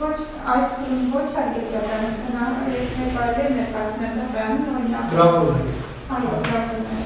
ոչ հարգետյանությունը երկներ բարել ներկասներ նպյանում օրինակ Գրավորներ այո, գրավորներ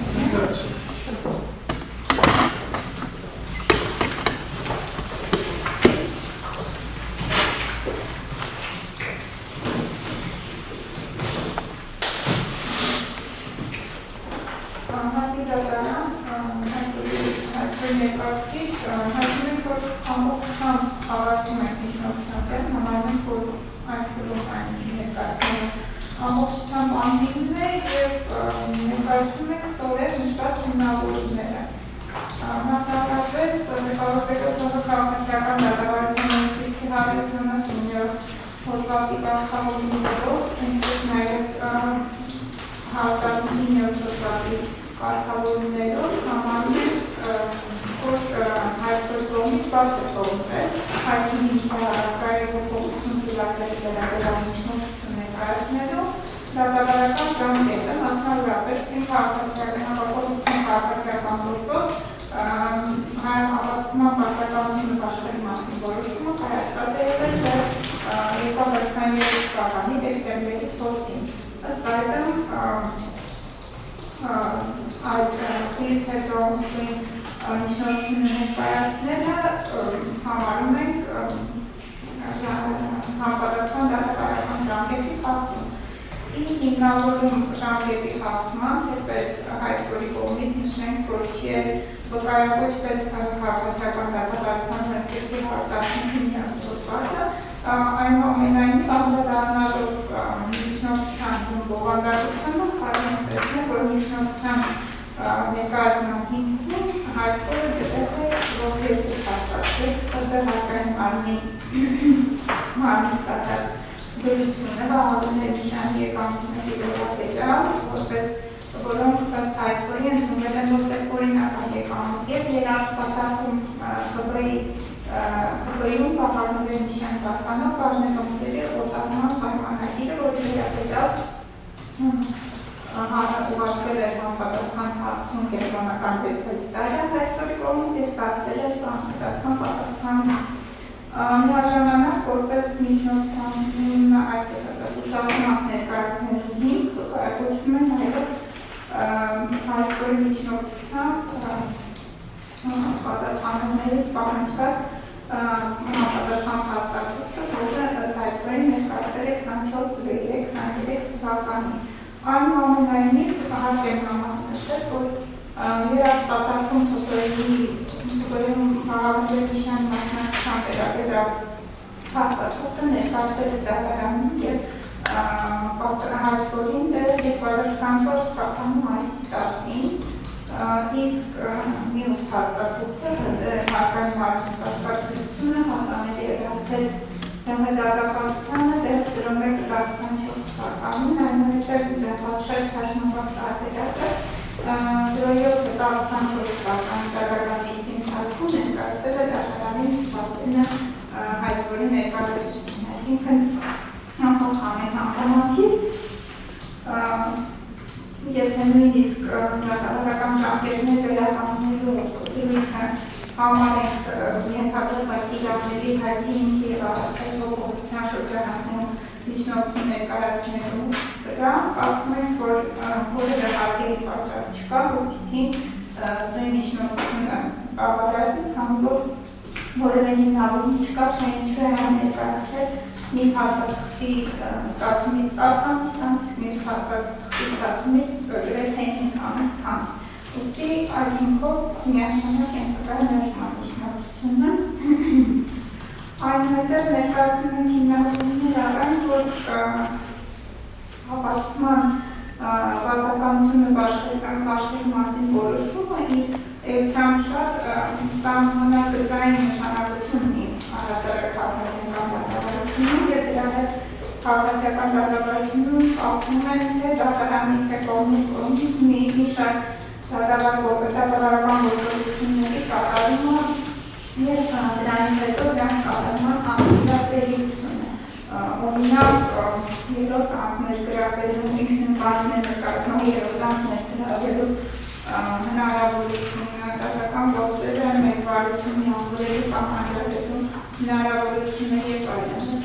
հնարավորությունների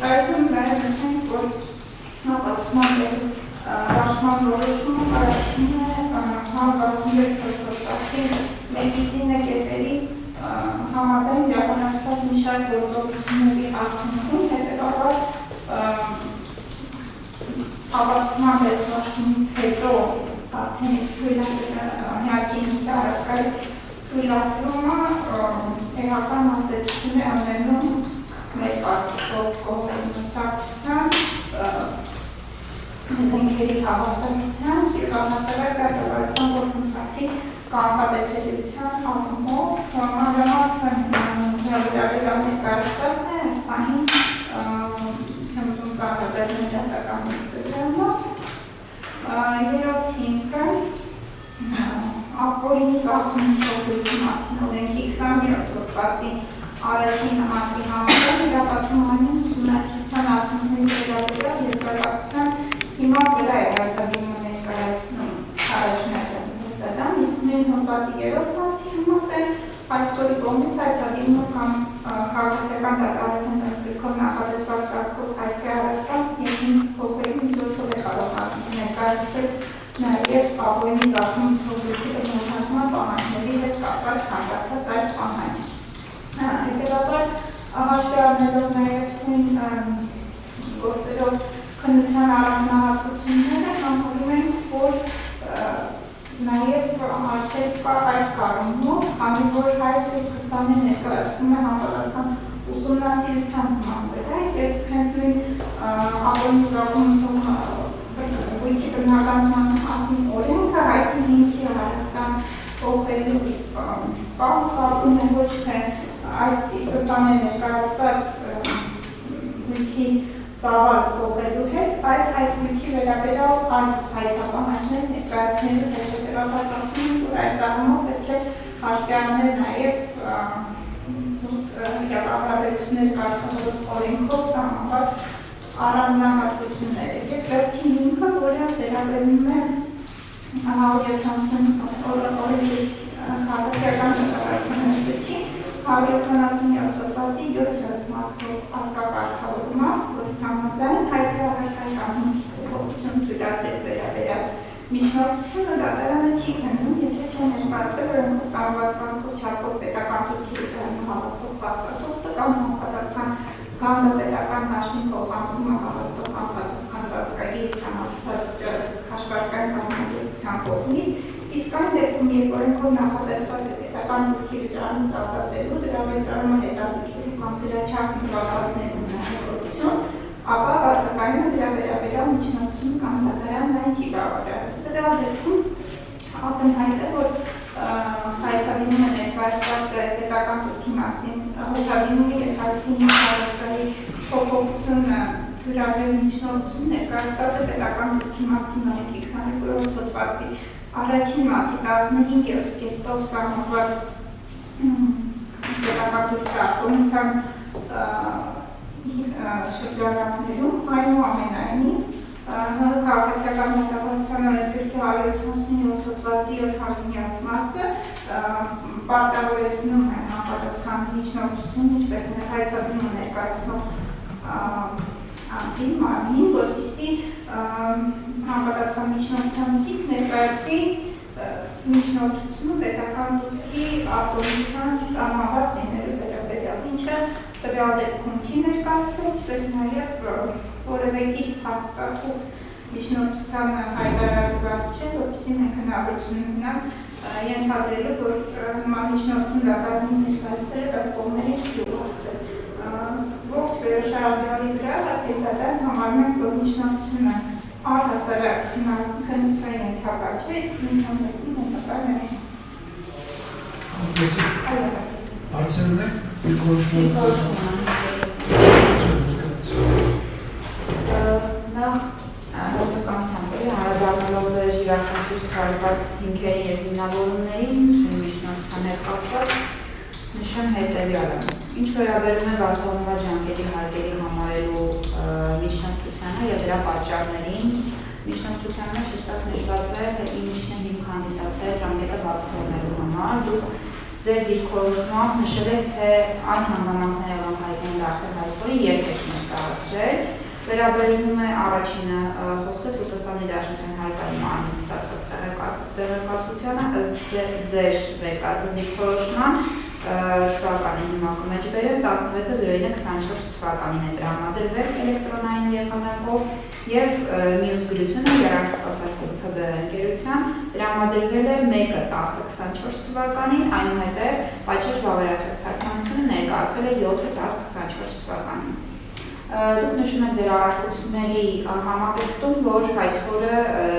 այդում նաև նշենք, որ ապացուցման դաշտման որոշումը կարողացնում է 166 մեդիցինա կետերի համաձայն իրականացված մի շարք գործողությունների արդյունքում հետևաբար ապացուցման դաշտումից հետո արդեն իսկ հիացին տարածքային թույլատրումը էական ազդեցություն է ունենում մեր կարծիքով կողմերի մրցակցության, դեպքերի հավասարության և առնասարակ կարգավարության գործընթացի կանխատեսելիության առումով մանրամասն հրավիրաբերական ներկայացված է այս պահին չեմ ուզում ծանոթել դատական նիստությամբ։ Երրորդ հիմքը ապօրինի ծախսումի փոփոխության մասին օրենքի 20-րդ հոդվածի առաջին մասի համաձայն իրապաշտպանային ուսումնասիրության արդյունքների վերաբերյալ եզրակացության հիման վրա է հայտարարումը ներկայացնում առաջնորդը դատան, իսկ նույն հոդվածի երրորդ մասի համաձայն այսօրի կողմից հայտարարումը կամ քաղաքացիական դատարանության ներկայացում նախատեսված կարգով հայցի առարկա և փոփոխի միջոցով է կարող ներկայացվել նաև ապօրինի ծախսումի փոփոխության բնութագրման պահանջների հետ կապված ցանկացած այլ պահանջ։ Հետևաբար հաշվի առնելով նաև սույն գործերով քննության առանձնահատկությունները համարում ենք, որ նաև արդեն կա այս կարողումով, քանի որ հայցը սկզբանե ներկայացվում է համապատասխան ուսումնասիրության հիման վրա, և հենց նույն ապօրինի ծախսումի գույքի բնականության մասին օրենքը հայցի հիմքի առարկան փոխելու պահում է ոչ թե այդ սկզբանե ներկայացված գույքի ծավալ փոխելու հետ, այլ այդ գույքի վերաբերյալ այլ հայցապահանջներ ներկայացնելու հետ հետևաբար կարծում եմ, որ այս առումով պետք է հաշվի առնել նաև իրավահարաբերություններ կարգավորող օրենքով սահմանված առանձնահատկությունները։ Եվ վերջին հիմքը, որը վերաբերում է 170 օրենքի քաղաքացիական դատարանության 177 հոդվածի 7-րդ մասով առկա կարգավորումով, որի համաձայն հայցի առարկայի կանոնի փոփոխություն թույլատրել վերաբերյալ միջնորդությունը դատարանը չի քննում, եթե չի ներկայացվել օրենքով սահմանված կանոնով չափով պետական թուրքի հավաստող փաստաթուղթը կամ համապատասխան գանձապետական դաշտի փոխանցումը հավաստող համապատասխան ծածկագիր հաշվարկային կազմակերպության կողմից, իսկ այն դեպքում, երբ օրենքով նախատեսված է պետական թուրքի վճարումից ազատելու, դրա վճարումը հետաձգելու կամ դրա չափը նվազեցնելու հնարավորություն, ապա բացակայում է դրա վերաբերյալ միջնորդություն կամ դատարանն այն չի բավարարել։ Դրա դեպքում ակնհայտ է, որ հայցադիմումը ներկայացված է պետական թուրքի մասին, հայցադիմումի և հայցի առարկայի փոփոխությունը թույլատրելու միջնորդություն ներկայացված է պետական թուրքի մասին օրենքի 22-րդ հոդվածի առաջին մասի 15-րդ կետով սահմանված պետական թուրքի արտոնության շրջանակներում, այնուամենայնիվ քաղաքացիական դատավարության օրենսգրքի 177 հոդվածի 70-րդ մասը պարտավորեցնում է համապատասխան միջնորդություն, ինչպես հայցադիմը ներկայացնող անդին մարմին, որպեսզի համապատասխան միջնորդությունից ներկայացվի միջնորդությունը պետական թուրքի արտոնության սահմանված լինելու վերաբերյալ, ինչը տվյալ դեպքում չի ներկայացվել, ինչպես նաև որևէ կից փաստաթուղթ միջնորդության հայտարարված չէ, որպեսզի մենք հնարավորություն ունենանք ենթադրելու, որ նման միջնորդություն դատարանի ներկայացվել է, բայց կողմերից չի ուղղորդվել։ Ողջ վերոշարաբերալի վրա դատարան համարում ենք, որ միջնորդությունը առհասարակ քննության ենթակա չէ, իսկ քննության դեպքում ենթակա է։ Հարցերն եք, նախ հոդականությամբ հարաբերելով ձեր յուրաքանչյուր թվարկած հիմքերի և հիմնավորումներին միջնորդության հետ կապված նշեմ հետևյալը։ Ինչ վերաբերում է բացառված ժամկետի հարկերի համարելու միջնորդությանը և դրա պատճառներին, միջնորդության մեջ հստակ նշված է, թե ինչն է հիմք հանդիսացել ժամկետը բաց թողնելու համար, դուք ձեր դիրքորոշմամբ նշել եք, թե այն հանգամանքները, որ հայտնի են դարձել այսօրի երբեք տարածվել։ Վերաբերվում է առաջինը խոսքս Ռուսաստանի Դաշնության հարկային մարմնից ստացված տեղեկատվությանը ըստ ձեր ներկայացված դիրքորոշման թվականի հիմքում մեջ բերել 16.09.24 թվականին է տրամադրվել էլեկտրոնային եղանակով և մյուս գրությունը Երակսպասարկում ՓԲ ընկերության տրամադրվել է 1.10.24 թվականին, այնուհետև պատշաճ վավերացված թարգմանությունը ներկայացվել է 7.10.24 թվականին։ Դուք նշում եք ձեր առարկությունների համատեքստում, որ հայցքորը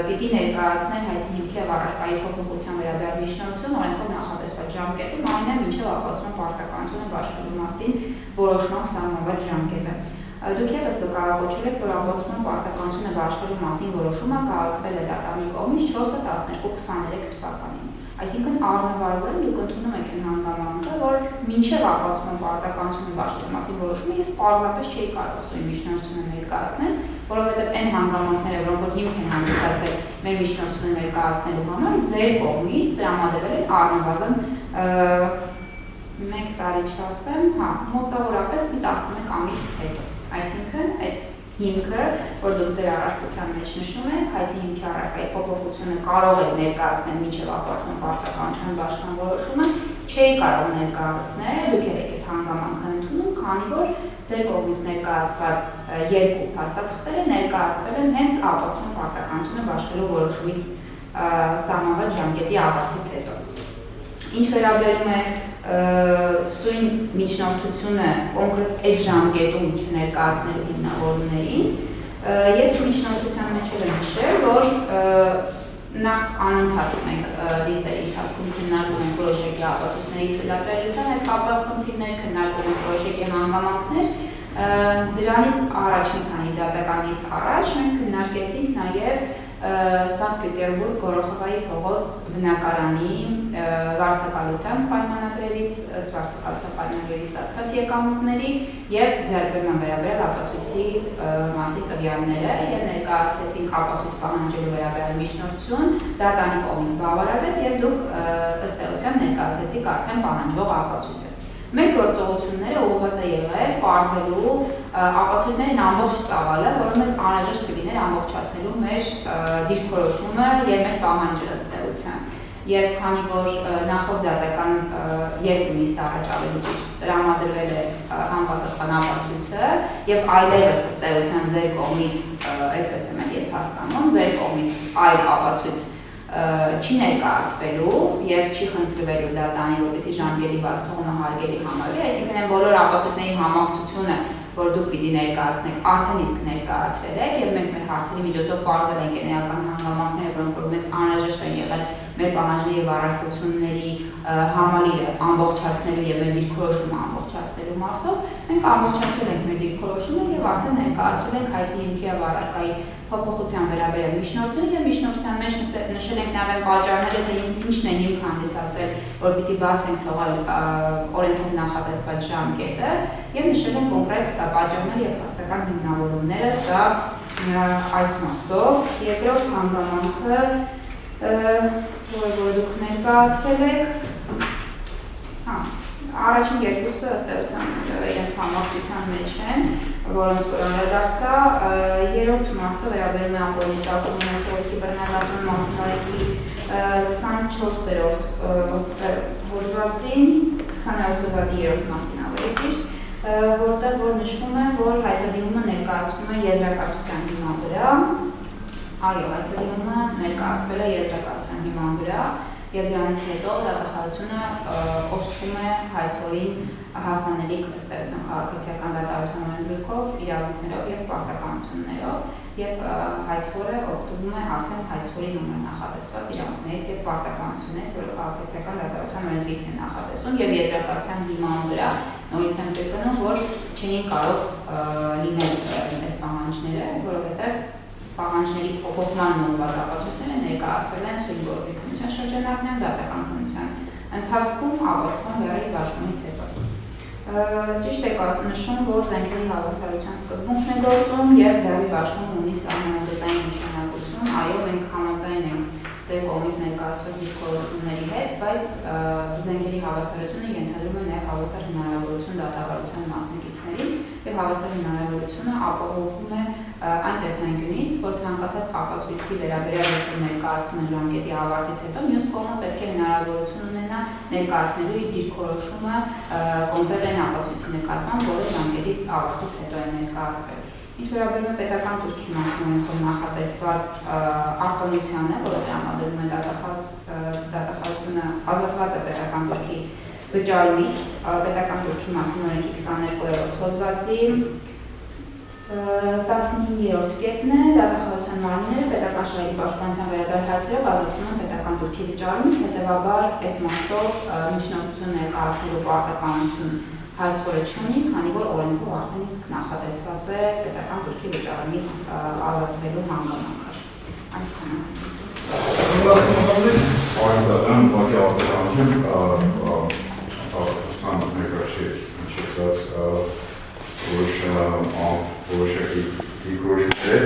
պիտի ներկայացնել հայցի հիմքի և առարկայի փոփոխության վերաբերյալ միջնորդություն օրենքով նախատեսված ժամկետում, այն է մինչև ապացուցման պարտականությունը բաշխելու մասին որոշմամբ սահմանված ժամկետը։ Դուք ևս վկայակոչել եք, որ ապացուցման պարտականությունը բաշխելու մասին որոշումը կայացվել է դատարանի կողմից 4.12.23 թվականին։ Այսինքն առնվազն դուք ընդունում եք այն հանգամանքը, որ մինչև ապացուցման պարտականությունը բաշխելու մասին որոշումը ես պարզապես չէի կարող սույն միջնորդությունը ներկայացնել, որովհետև այն հանգամանքները, որոնք հիմք են հանդիսացել մեր միջնորդությունը ներկայացնելու համար, ձեր կողմից տրամադրվել են առնվազն 1 տարի չասեմ, մոտավորապես 11 ամիս հետո։ Այսինքն այդ հիմքը, որ դուք ձեր առարկության մեջ նշում եք, հայցի հիմքի առարկայի փոփոխությունը կարող եք ներկայացնել մինչև ապացուցման պարտականության բաշխման որոշումը, չէի կարող ներկայացնել, դուք եք այդ հանգամանքը ընդունում, քանի որ ձեր կողմից ներկայացված երկու փաստաթղթերը ներկայացվել են հենց ապացուցման պարտականությունը բաշխելու որոշումից սահմանված ժամկետի ավարտից հետո։ Ինչ վերաբերում է սույն միջնորդությունը կոնկրետ այդ ժամկետում չներկայացնելու հիմնավորումներին, ես միջնորդության մեջ եմ նշել, որ նախ անընդհատ մենք լիստերի ընթացքում քննարկում ենք պրոժեկտի ապացույցների թույլատրելիության հետ կապված խնդիրներ, քննարկում ենք պրոժեկտի հանգամանքներ, դրանից առաջ մի քանի դատական լիստ առաջ մենք քննարկեցինք նաև Սանկտ Պետերբուրգ Գորոխովայի փողոց բնակարանի վարձակալության պայմանագրերից, ըստ վարձակալության պայմանագրերի ստացված եկամուտների և ձեռքբերման վերաբերյալ ապացույցի մասի տվյալները և ներկայացրեցինք ապացույց պահանջելու վերաբերյալ միջնորդություն, դատարանի կողմից բավարարվեց և դուք ըստ էության ներկայացրեցիք արդեն պահանջվող ապացույցը։ Մեր գործողությունները ուղղված է եղել պարզելու ապացույցներին ամբողջ ծավալը, որը մեզ անհրաժեշտ կլիներ ամբողջացնելու մեր դիրքորոշումը և մեր պահանջը ըստ էության։ Եվ քանի որ նախորդ դատական երկու նիստ առաջ ավելի ճիշտ տրամադրվել է համապատասխան ապացույցը և այլևս ըստ էության ձեր կողմից, այդպես եմ ես հասկանում, ձեր կողմից այլ ապացույց չի ներկայացվելու և չի խնդրվելու դատարանի, որպեսզի ժամկետի բաց թողումը հարգելի համարվի, այսինքն այն բոլոր ապացույցների համակցությունը, որ դուք պիտի ներկայացնեք, արդեն իսկ ներկայացրել եք և մենք մեր հարցերի միջոցով պարզել ենք այն էական հանգամանքները, որոնք որ մեզ անհրաժեշտ են եղել մեր պահանջների և առարկությունների համալիրը ամբողջացնելու և մեր դիրքորոշումը ամբողջացնելու մասով, մենք ամբողջացրել ենք մեր դիրքորոշումը և արդեն ներկայացրել ենք հայցի հիմքի և առարկայի փոփոխության վերաբերյալ միջնորդություն և միջնորդության մեջ նշել ենք նաև այն պատճառները, թե ինչն է հիմք հանդիսացել, որպեսզի բաց ենք թողել օրենքով նախատեսված ժամկետը և նշել ենք կոնկրետ պատճառները և փաստական հիմնավորումները, սա այս մասով։ Երկրորդ հանգամանքը, որը դուք ներկայացրել եք, առաջին երկուսը ըստ էության իրենց համակցության մեջ են, որոնց որ անդրադարձա, երրորդ մասը վերաբերում է ապօրինի ծագում ունեցողի բռնազավթման մասին օրենքի 24-րդ հոդվածին, 20-րդ հոդվածի երրորդ մասին ավելի ճիշտ, որտեղ որ նշվում է, որ հայցադիմումը ներկայացվում է եզրակացության հիման վրա, այո, հայցադիմումը ներկայացվել է եզրակացության հիման վրա, և դրանից հետո դատախազությունը օժտվում է հայցորին հասանելիք ըստ էության քաղաքացիական դատարության օրենսգրքով, իրավունքներով և պարտականություններով և հայցորը օգտվում է արդեն հայցորի համար նախատեսված իրավունքներից և պարտականություններից, որը քաղաքացիական դատարության օրենսգիրքն է նախատեսում և եզրակացության հիման վրա նորից եմ կրկնում, որ չէին կարող լինել այս պահանջները, որովհետև պահանջների փոփոխման նորմված ապացույցները ներկայացվել են սույն գործի քննության շրջանակներում դատական քննության ընթացքում ապացուցման վերաբերյալ բաշխումից հետո։ Ճիշտ եք նշում, որ զենքերի հավասարության սկզբունքն է գործում և դեպի բաշխում ունի սահմանագծային նշանակություն, այո, մենք համաձայն ենք ձեր կողմից ներկայացված դիրքորոշումների հետ, բայց զենքերի հավասարությունը ենթադրում է նաև հավասար հնարավորություն դատավարության մասնակիցներին եւ հավասար հնարավորությունը ապահովում է այն տեսանկյունից, որ ցանկացած ապացույցի վերաբերյալ ներկայացումը ժամկետի ավարտից հետո մյուս կողմը պետք է հնարավորություն ունենա ներկայացնելու իր դիրքորոշումը կոնկրետ այն ապացույցի նկատմամբ, որը ժամկետի ավարտից հետո է ներկայացվել։ Ինչ վերաբերում է պետական турքի մասին նախատեսված արտոնությանը, որը տրամադրում է դատախազությունը ազատված է պետական турքի վճարումից, պետական турքի մասին օրենքի 22-րդ հոդվածի 15-րդ կետն է, դատախազության մարմինները պետական շահերի պաշտպանության վերաբերյալ հայցերով ազատվում են պետական турքի վճարումից, հետևաբար այդ մասով միջնորդություն ներկայացնելու պարտականություն հայցքորը չունի, քանի որ օրենքով արդեն իսկ նախատեսված է պետական турքի վճարումից ազատվելու հանգամանքը։ Այսքանը։ Պարոն Դադան, ուղղակի արտահայտում արտահայտության ներկայացի հնչեցած որոշակի դիրքորոշումներ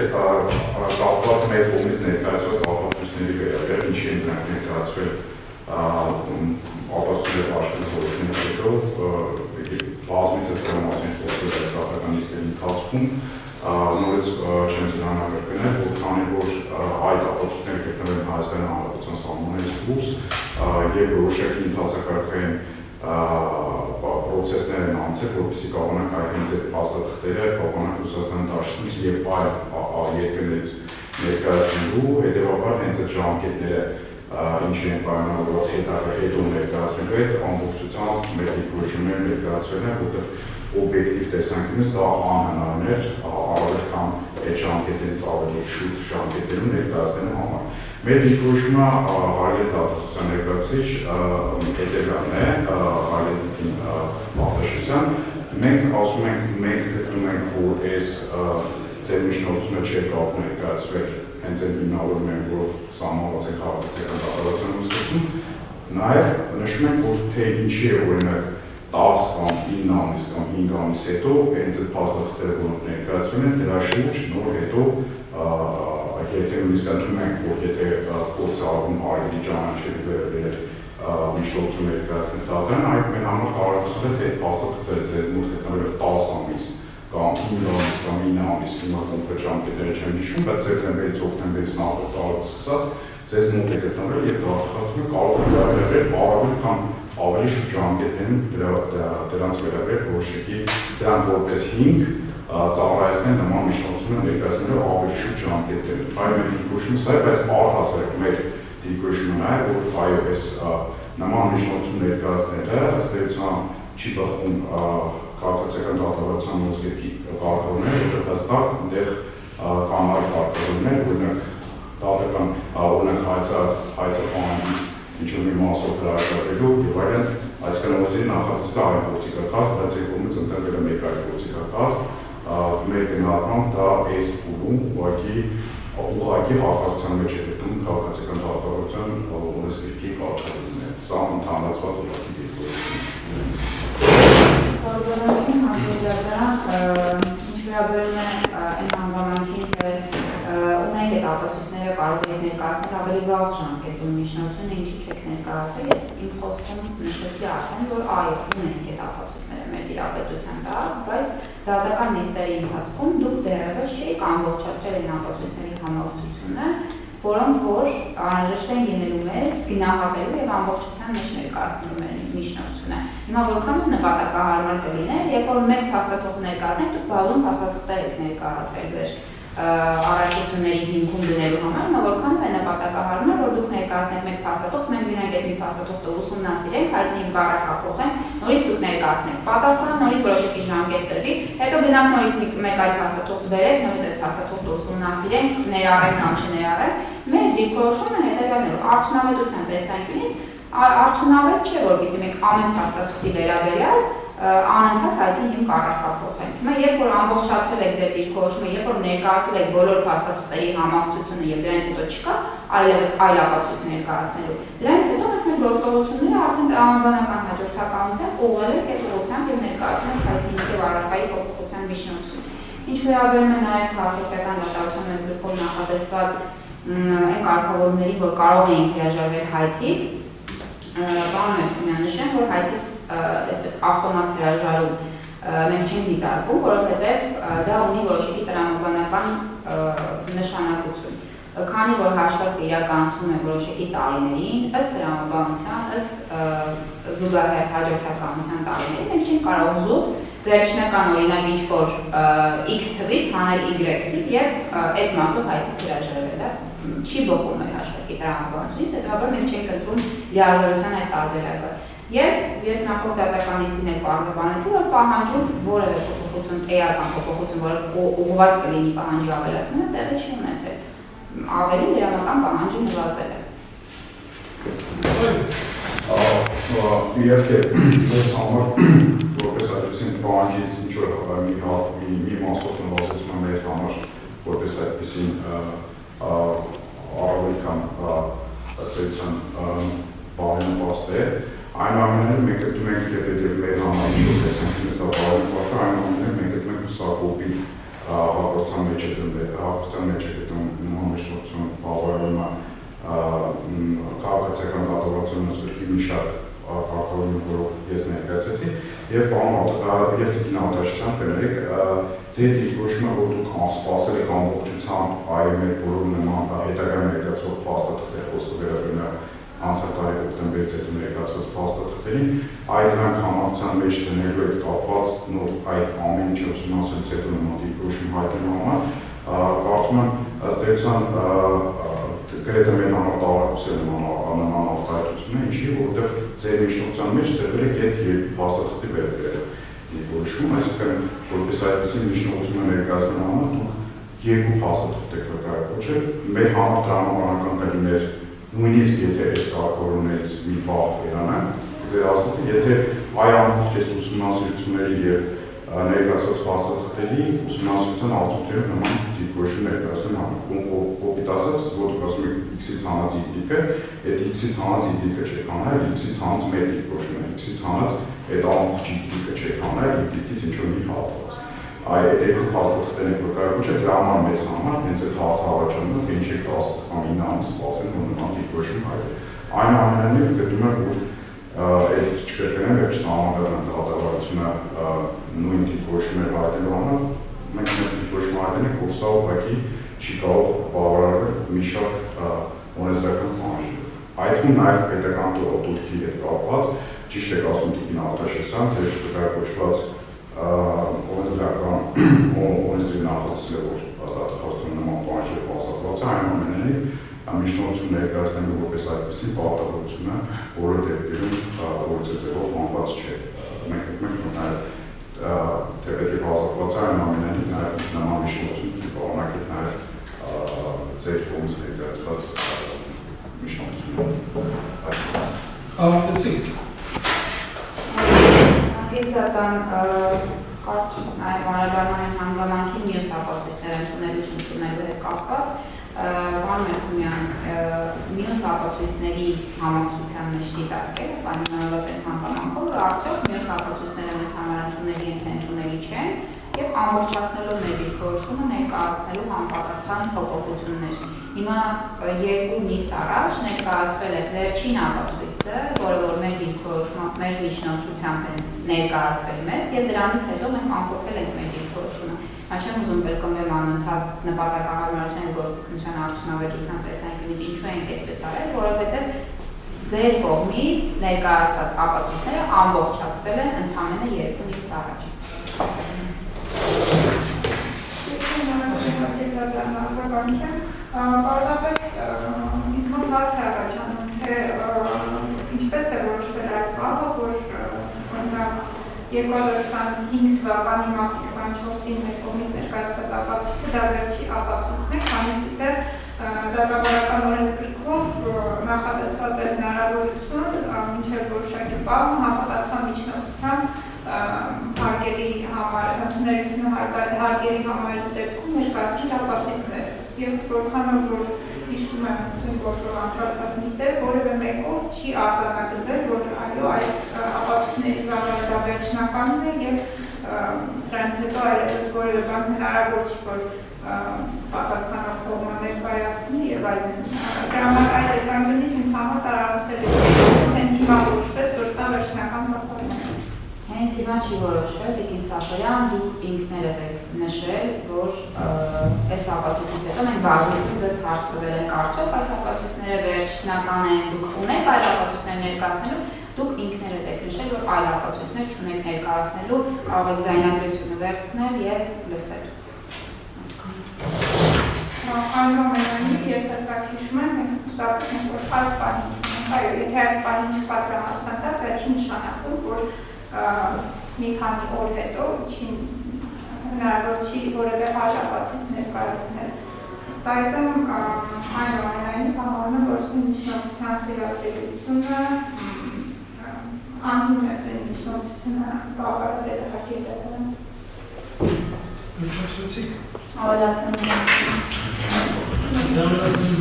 կապված մեր կողմից ներկայացված ապացույցների վերաբերյալ ինչի են դրանք ներկայացվել ապացույցների աշխատանքի հետո բազմիցս դրա մասին խոսել այս դատական նիստերի ընթացքում նորից չեմ զանաղարկնել, որ քանի որ այդ ապացույցները գտնվել են Հայաստանի Հանրապետության սահմաններից դուրս եւ որոշակի ընթացակարգային պրոցեսներ են անցել, որպեսզի կարողանանք հենց այդ փաստաթղթերը կարողանանք Ռուսաստանի Դաշնությունից եւ այլ երկրներից ներկայացնելու, հետեւաբար հենց այդ ժամկետները ինչի են պայմանավորված հետո ներկայացնելու հետ ամբողջությամբ մեր դիրքորոշումները ներկայացվել են, որտեղ օբյեկտիվ տեսանկյունից դա անհնարին էր առավել քան այդ ժամկետներից ավելի շուտ ժամկետներում ներկայացնելու համար։ Մեր դիրքորոշումը Հայաստանի դատախազության ներկայացուցիչ հետևյալն է, Հայաստանի Մարտաշեսյան, մենք ասում ենք, մենք գտնում ենք, որ այս ձեր միջնորդությունը չէ կարող ներկայացվել հենց այն հիմնավորում են, որով սահմանված է քաղաքացիական դատարանության ուսուցում, նաև նշում ենք, որ թե ինչի է օրինակ 10 կամ 9 ամիս կամ 5 ամիս հետո հենց այդ փաստաթղթերը, որոնք ներկայացվել են, դրա շուրջ նոր հետո եթե նույնիսկ ընդունում ենք, որ եթե փորձ արվում այլ ճանաչելի վերաբերել միջնորդություն ներկայացնել դատարան, այդ մեր համար կարող է ասել, թե այդ փաստաթղթերը ձեզ մոտ գտնվելով 10 ամիս կամ 5 ամիս կամ 9 ամիս հիմա կոնկրետ ժամկետները չեմ հիշում, բայց սեպտեմբերից օկտեմբերից նախորդ տարուց սկսած ձեզ մոտ է գտնվել եւ դատախազությունը կարող է վերաբերել առավել քան ավելի շուտ ժամկետներում դրանց վերաբերել որոշակի դրանք որպես հիմք ծառայեցնել նման միջնորդությունը ներկայացնելու ավելի շուտ ժամկետներում։ Այո, մեր դիրքորոշումը սա է, բայց առհասարակ մեր դիրքորոշումը նա է, որ այո, այս նման միջնորդություն ներկայացնելը ըստ էության չի բխում քաղաքացիական դատավարության ոսկեքի կարգավորումները, որտեղ հստակ այնտեղ կան այլ կարգավորումներ, օրինակ դատական օրինակ հայցապահանջից ինչ-որ մի մասով հրաժարվելու եւ այլն, այսինքն ոզի նախատեսվել այլ գործիքակաց, բայց այդ կողմից ընտրվել է մեկ այլ գործիքակաց, մեր գնահատմամբ դա այս փուլում ուղղակի հակասության մեջ է գտնում քաղաքացիական դատավարության ոսկեքի կարգավորումները։ Սա ընդհանրացված ուղղակի դիրքորոշում է։ Սազանային հանդիպության ինչ վերաբերում է այն հանգամանքին, թե ունենք այդ ապացույցները կարող եք ներկայացնել ավելի վաղ ժամկետում միջնորդությունը ինչի չեք ներկայացել, ես իմ խոսքում նշեցի արդեն, որ այո, ունենք այդ ապացույցները մեր տիրապետության տակ, բայց դատական նիստերի ընթացքում դուք դեռևս չէիք ամբողջացրել այն ապացույցների համակցությունը, որոնք որ անհրաժեշտ են լինելու մեզ գնահատելու եւ ամբողջության մեջ ներկայացնելու մեր միջնորդությունը։ Հիմա որքան նպատակահարմար կլիներ, երբ որ մեկ փաստաթուղթ ներկայացնենք, դուք բազում փաստաթղթեր եք ներկայացրել ձեր առարկությունների հիմքում դնելու համար, հիմա որքան է նպատակահարմար, որ դուք ներկայացնեք մեկ փաստաթուղթ, մենք դինենք այդ մի փաստաթուղթը ուսումնասիրենք, հայցի հիմք առարկափոխենք, նորից դուք ներկայացնեք պատասխան, նորից որոշակի ժամկետ տրվի, հետո գնանք նորից մեկ այլ փաստաթուղթ բերեք, նորից այդ փաստաթուղթը ուսումնասիրենք, ներառենք կամ չներառենք։ Մեր դիրքորոշումը հետևյալն է, որ արդյունավետության տեսանկյունից արդյունավետ չէ, որպեսզի մենք ամեն փաստաթղթի վերաբերյալ անընդհատ հայցի հիմք առարկափոխենք։ Հիմա երբ որ ամբողջացրել եք ձեր դիրքորոշումը, երբ որ ներկայացրել եք բոլոր փաստաթղթերի համակցությունը եւ դրանից հետո չկա այլևս այլ ապացույց ներկայացնելու, դրանից հետո մեր գործողությունները արդեն տրամաբանական հաջորդականությամբ ուղղել եք այդ ուղղությամբ եւ ներկայացնել եք հայցի հիմք եւ առարկայի փոփոխության միջնորդություն։ Ինչ վերաբերում է նաեւ քաղաքացիական դատավարության օրենսգրքով նախատեսված այն կարգավորումներին, որ կարող էին հրաժարվել հայցից, պարոն Մեծումյան, նշեմ, որ հայցից այդպես ավտոմատ հրաժարում մենք չենք դիտարկում, որովհետև դա ունի որոշակի տրամաբանական նշանակություն։ Քանի որ հաշվարկը իրականացվում է որոշակի տարիներին, ըստ տրամաբանության, ըստ զուգահեռ հաջորդականության տարիներին, մենք չենք կարող զուտ վերջնական օրինակ ինչ-որ X թվից հանել Y թիվ եւ այդ մասով հայցից հրաժարվել, դա չի բխում մեր հաշվարկի տրամաբանությունից, հետո մենք չենք ընտրում լիազորության այդ տարբերակը։ Եվ ես նախորդ դատականիստին էլ պարզաբանեցի, որ պահանջում որևէ փոփոխություն, էական փոփոխություն, որը ուղղված կլինի պահանջի ավելացումը, տեղի չի ունեցել։ Ավելին դրամական պահանջը նվազել է։ Իհարկե, ես համար որպես այդպիսին պահանջից ինչ-որ մի մասով նվազեցումը մեր համար որպես այդպիսին առավել քան ըստեյության բարենպաստ է, այնուամենայնիվ մենք դիտում ենք եւ մեր համար ինչ-որ տեսանյութ դա բարենպաստ է, այնուամենայնիվ մենք դիտում ենք սա կոպիտ հակոստան մեջ է գտնում նման միջնորդություն բավարարումը քաղաքացիական դատավարությունը զորքի մի շարք կարգավորում, որով ես ներկայացեցի, եւ եւ տիկին Արտաշեսյան կներեք, ձեր դիրքորոշումը, որ դուք անսպասել եք ամբողջությամբ մեր բոլոր նման հետագա ներկայացվող փաստաթղթերի խոսքը վերաբերում է անցյալ տարի հոկտեմբերից հետո ներկայացված փաստաթղթերին, այդ դրանք համակցության մեջ դնելու հետ կապված նոր այդ ամեն ինչը ուսումնասիրելուց հետո նման դիրքորոշում հայտնելու համար, կարծում եմ ըստ էության գրեթե մեր համար տարակուսել նման արտահայտություն է, ինչի, որովհետև ձեր միջնորդության մեջ տրվել է այդ երկու փաստաթղթի վերաբերյալ դիրքորոշում, այսինքն որպես այդպիսին միջնորդությունը ներկայացնելու համար դուք երկու փաստաթղթ եք վկայակոչել, մեր համար տրամաբանական կլիներ նույնիսկ եթե այս կարգավորումներից մի բաղ վերանան, ձեր ասացին, եթե այ ամբողջ այս ուսումնասիրությունների եւ ներկայացված փաստաթղթերի ուսումնասիրության արդյունքներով նման դիրքորոշում ներկայացնում են կոպիտ ասած, որ դուք ասում եք X-ից հանած Y-ը, այդ X-ից հանած Y-ը չեք հանել, X-ից հանած մեր դիրքորոշումը, X-ից հանած այդ ամբողջ Y-ը չեք հանել, Y-ից ինչ-որ մի հատված։ Այդ երկու փաստաթղթերն եք վկայակոչել, դրա համար մեզ համար հենց այդ հարցը առաջանում է, ինչ եք 10 կամ 9 ամիս սպասել, որ նման դիրքորոշում հայտնել։ Այնուամենայնիվ գտնում եմ, որ այդ չկրկնեմ եւ չհամաձայնեմ դատավարությունը նույն դիրքորոշումներ հայտնելու համար, մենք մեր դիրքորոշումը հայտնենք, որ սա ուղղակի չի կարող բավարարվել մի շարք օրենսդրական պահանջներով։ Այդ թվում նաեւ պետական դուրքի հետ կապված, ճիշտ եք ասում տիկին Արտաշեսյան, ձեր վկայակոչված օրենսդրի նախատեսել է, որ դատախազությունը նման պահանջներ հաստատված է, այնուամենայնիվ միջնորդություն ներկայացնելու որպես այդպիսի պարտավորությունը որը դեպքերում որից ձևով հանված չէ։ Մենք նաև թե պետք է հաստատված է այնուամենայնիվ նաև նման միջնորդություն պարունակի նաև ձեր կողմից ներկայացված միջնորդությունը։ Ավարտեցիք։ Դատան կարճ նաև անդրադառնալու հանգամանքին մյուս ապացույցներ ընդունելու չընդունելու հետ կապված Պարոն Մերկումյան, մյուս ապացույցների համակցության մեջ դիտարկել, պայմանավորված են հանգամանքով, արդյոք մյուս ապացույցները մեզ համար ընդունելի են, թե ընդունելի չեն, եւ ամբողջացնելով մեր դիրքորոշումը ներկայացնելու համապատասխան փոփոխություններ։ Հիմա երկու նիստ առաջ ներկայացվել է վերջին ապացույցը, որը որ մեր դիրքորոշումը, մեր միջնորդությամբ են ներկայացվել մեզ, եւ դրանից հետո մենք ամփոփել ենք մեր դիրքորոշումը։ Չեմ ուզում կրկնվեմ անընդհատ նպատակահարմարության գործունեության արդյունավետության տեսանկյունից ինչու ենք այդպես արել, որովհետև ձեր կողմից ներկայացված ապացույցները ամբողջացվել են ընդամենը երկու նիստ առաջ։ Պարզապես ինձ մոտ հարց է առաջանում, թե ինչպես է որոշվել այդ բանը, որ օրինակ 2025 թվականի մարտի 24-ին մեր կողմից ներկայացված ապացույցը դա վերջի ապացույցն է, քանի դեռ դատավարական օրենսգրքում նախատեսված է հնարավորություն մինչև որոշակի բան համապատասխան միջնորդությամբ հարկերի համար, ընդունելությունը հարկերի համար դեպքում ներկայացնել ապացույցներ։ Ես որքանով որ հիշում եմ ուսումնի գործով անցկացված նիստերը, որևէ մեկով չի արձանագրվել, որ այո, այս ապացույցների զանգվածը դա վերջնականն է եւ սրանից հետո այլևս որևէ բան հնարավոր չի, որ պատասխանող կողմը ներկայացնի եւ այլն։ Դրա համար այդ տեսանկյունից ինձ համար տարանոսել է հենց հիմա որոշվեց, որ սա վերջնական ծախսն է։ Հենց հենց հիմա չի որոշվել, Տիկին Սաֆարյան, դուք ինքներդ եք նշել, որ այս ապացույցից հետո մենք բազմիցս ձեզ հարցրել ենք արդյոք այս ապացույցները վերջնական են, դուք ունեք այլ ապացույցներ ներկայացնելու, դուք ինքներդ եք նշել, որ այլ ապացույցներ չունեք ներկայացնելու, կարող եք ձայնագրությունը վերցնել եւ լսել։ Այնուամենայնիվ ես հստակ հիշում եմ, մենք շտապում ենք, որ այս բանը չունենք, այո, եթե այս բանը չպատրաստան, դա չի նշանակում, որ մի քանի օր հետո հնարավոր չի որևէ այլ ապացույց ներկայացնել։ Ըստ այդմ այնուամենայնիվ համարում եմ, որ սույնիչնորդության թերապևտությունը անհուն է սույնիչնորդությունը բավարարել հակետը։ Վերջացրեցիք։ Ավելացնում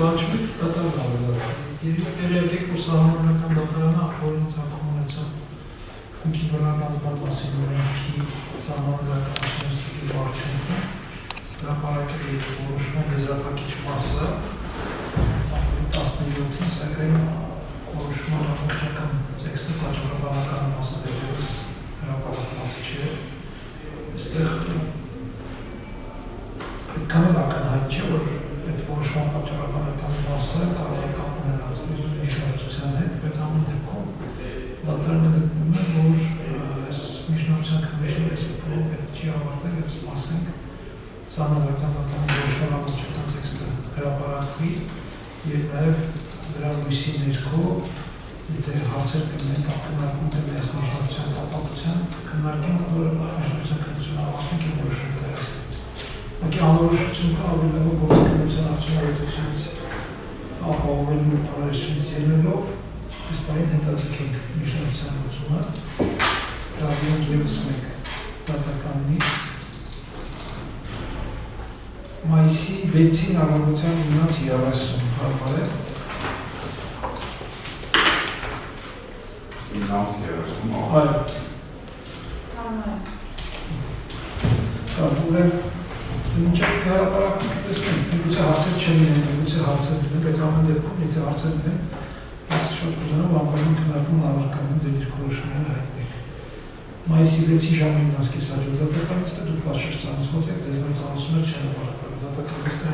բան չմի դատարան ավելացնում։ Երեք որ սահմանական դատարանը ապօրինի ցակում ունեցավ հոգի բնական պատասխան օրենքի սահմանական ասնոստի վարչությունը հրապարակել որոշման եզրափակիչ մասը 17-ին, սակայն որոշման ամբողջական տեքստը պատճառաբանական մասը դեռևս հրապարակված չէ։ Այստեղ այդքան էլ ակնհայտ չէ, որ այդ որոշման պատճառաբանական մասը կարող է կապ ունենալ միջնորդության հետ, բայց ամեն դեպքում դատարանը գտնում է, որ այս միջնորդության քննիչները այս պետք չի ավարտել, այս մասենք սահմանադրական դատարանի որոշման ամբողջական տեքստը հրապարակվի եւ նաեւ դրա լույսի ներքո եթե հարցեր կլինեն կամ քննարկում կլինի այս միջնորդության կապակցության քննարկենք, որ միջնորդության քննությունը ավարտենք եւ որոշում կայացնենք։ Ակի անորոշություն կա ավելի լավ գործընկերության արդյունավետությունից ապահովելու անհրաժեշտությունից ելնելով, իսկ բային հետաձգ ենք միջնորդության լուծումը, հրավիրենք ևս մեկ դատականնի մայիսի 6-ին առավոտյան 9:30 հարմար է։ 9:30 Այո։ Ուրեմն մինչև հրապարակում կտեսնենք, միգուցե հարցեր չեն լինեն, միգուցե հարցեր լինեն, բայց ամեն դեպքում եթե հարցեր լինեն, ես շատ կուզենամ անպայման քննարկումն առարկայում ձեր դիրքորոշումները հայտնեք։ Մայիսի 6-ի ժամը 9:30 դատականիստը դուք պատշաճ ծանոթացած եք, ձեզ նոր ծանոթություններ չեն հրապարակվել, դատականիստը